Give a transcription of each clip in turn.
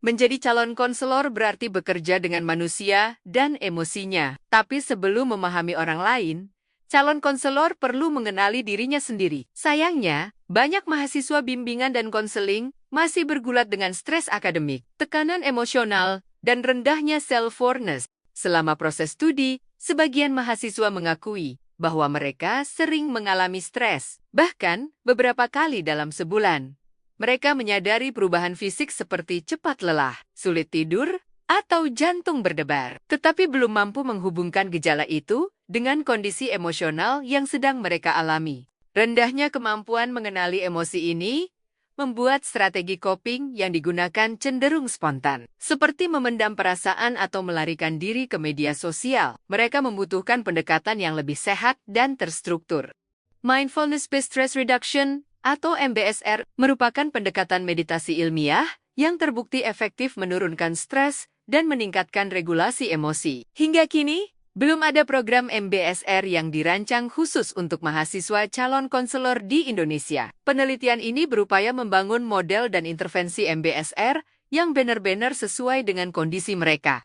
Menjadi calon konselor berarti bekerja dengan manusia dan emosinya. Tapi sebelum memahami orang lain, calon konselor perlu mengenali dirinya sendiri. Sayangnya, banyak mahasiswa bimbingan dan konseling masih bergulat dengan stres akademik, tekanan emosional, dan rendahnya self-awareness. Selama proses studi, sebagian mahasiswa mengakui bahwa mereka sering mengalami stres, bahkan beberapa kali dalam sebulan. Mereka menyadari perubahan fisik seperti cepat lelah, sulit tidur, atau jantung berdebar, tetapi belum mampu menghubungkan gejala itu dengan kondisi emosional yang sedang mereka alami. Rendahnya kemampuan mengenali emosi ini membuat strategi coping yang digunakan cenderung spontan, seperti memendam perasaan atau melarikan diri ke media sosial. Mereka membutuhkan pendekatan yang lebih sehat dan terstruktur. Mindfulness-based stress reduction atau MBSR merupakan pendekatan meditasi ilmiah yang terbukti efektif menurunkan stres dan meningkatkan regulasi emosi. Hingga kini, belum ada program MBSR yang dirancang khusus untuk mahasiswa calon konselor di Indonesia. Penelitian ini berupaya membangun model dan intervensi MBSR yang benar-benar sesuai dengan kondisi mereka.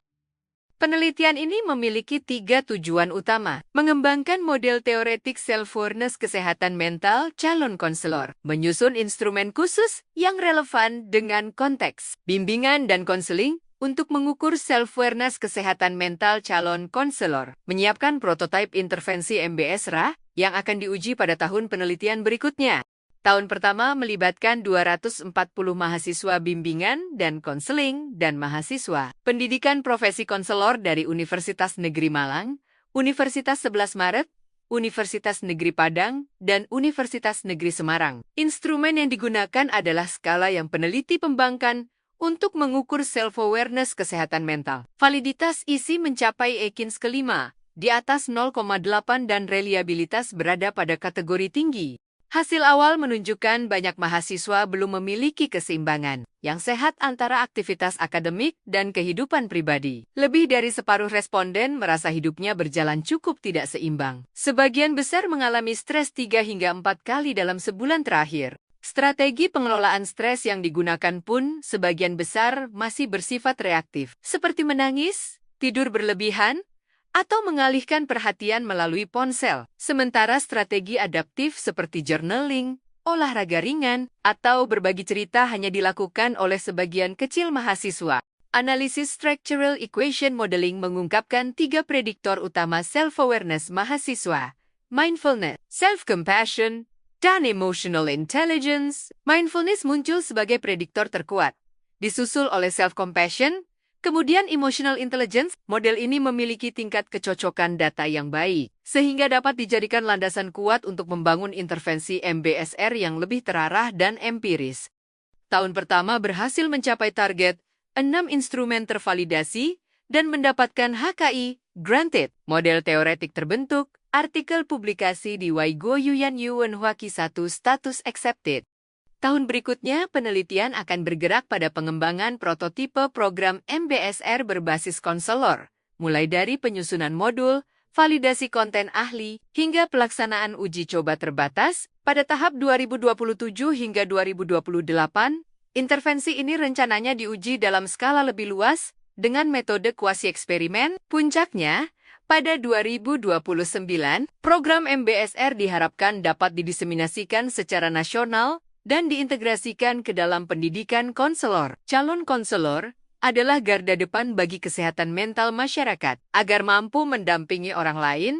Penelitian ini memiliki 3 tujuan utama. Mengembangkan model teoretik self-awareness kesehatan mental calon konselor. Menyusun instrumen khusus yang relevan dengan konteks. Bimbingan dan konseling untuk mengukur self-awareness kesehatan mental calon konselor. Menyiapkan prototipe intervensi MBSR yang akan diuji pada tahun penelitian berikutnya. Tahun pertama melibatkan 240 mahasiswa bimbingan dan konseling dan mahasiswa pendidikan profesi konselor dari Universitas Negeri Malang, Universitas 11 Maret, Universitas Negeri Padang, dan Universitas Negeri Semarang. Instrumen yang digunakan adalah skala yang peneliti kembangkan untuk mengukur self-awareness kesehatan mental. Validitas isi mencapai Ekins kelima, di atas 0,8 dan reliabilitas berada pada kategori tinggi. Hasil awal menunjukkan banyak mahasiswa belum memiliki keseimbangan yang sehat antara aktivitas akademik dan kehidupan pribadi. Lebih dari separuh responden merasa hidupnya berjalan cukup tidak seimbang. Sebagian besar mengalami stres 3 hingga 4 kali dalam sebulan terakhir. Strategi pengelolaan stres yang digunakan pun sebagian besar masih bersifat reaktif, seperti menangis, tidur berlebihan, atau mengalihkan perhatian melalui ponsel. Sementara strategi adaptif seperti journaling, olahraga ringan, atau berbagi cerita hanya dilakukan oleh sebagian kecil mahasiswa. Analisis Structural Equation Modeling mengungkapkan 3 prediktor utama self-awareness mahasiswa: mindfulness, self-compassion, dan emotional intelligence. Mindfulness muncul sebagai prediktor terkuat, disusul oleh self-compassion, kemudian emotional intelligence. Model ini memiliki tingkat kecocokan data yang baik, sehingga dapat dijadikan landasan kuat untuk membangun intervensi MBSR yang lebih terarah dan empiris. Tahun pertama berhasil mencapai target, 6 instrumen tervalidasi, dan mendapatkan HKI granted. Model teoretik terbentuk, artikel publikasi di Weigo Yuan Yuan Huaki 1 status accepted. Tahun berikutnya, penelitian akan bergerak pada pengembangan prototipe program MBSR berbasis konselor, mulai dari penyusunan modul, validasi konten ahli, hingga pelaksanaan uji coba terbatas. Pada tahap 2027 hingga 2028, intervensi ini rencananya diuji dalam skala lebih luas dengan metode kuasi eksperimen. Puncaknya, pada 2029, program MBSR diharapkan dapat didiseminasikan secara nasional dan diintegrasikan ke dalam pendidikan konselor. Calon konselor adalah garda depan bagi kesehatan mental masyarakat. Agar mampu mendampingi orang lain,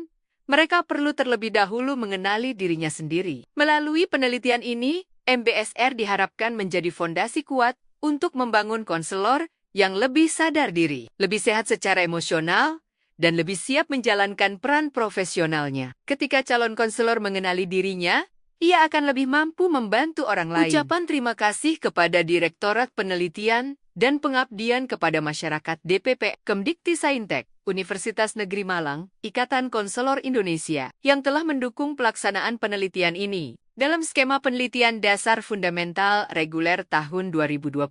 mereka perlu terlebih dahulu mengenali dirinya sendiri. Melalui penelitian ini, MBSR diharapkan menjadi fondasi kuat untuk membangun konselor yang lebih sadar diri, lebih sehat secara emosional, dan lebih siap menjalankan peran profesionalnya. Ketika calon konselor mengenali dirinya, ia akan lebih mampu membantu orang lain. Ucapan terima kasih kepada Direktorat Penelitian dan Pengabdian kepada Masyarakat DPP Kemdikti Saintek, Universitas Negeri Malang, Ikatan Konselor Indonesia, yang telah mendukung pelaksanaan penelitian ini dalam skema penelitian dasar fundamental reguler tahun 2025.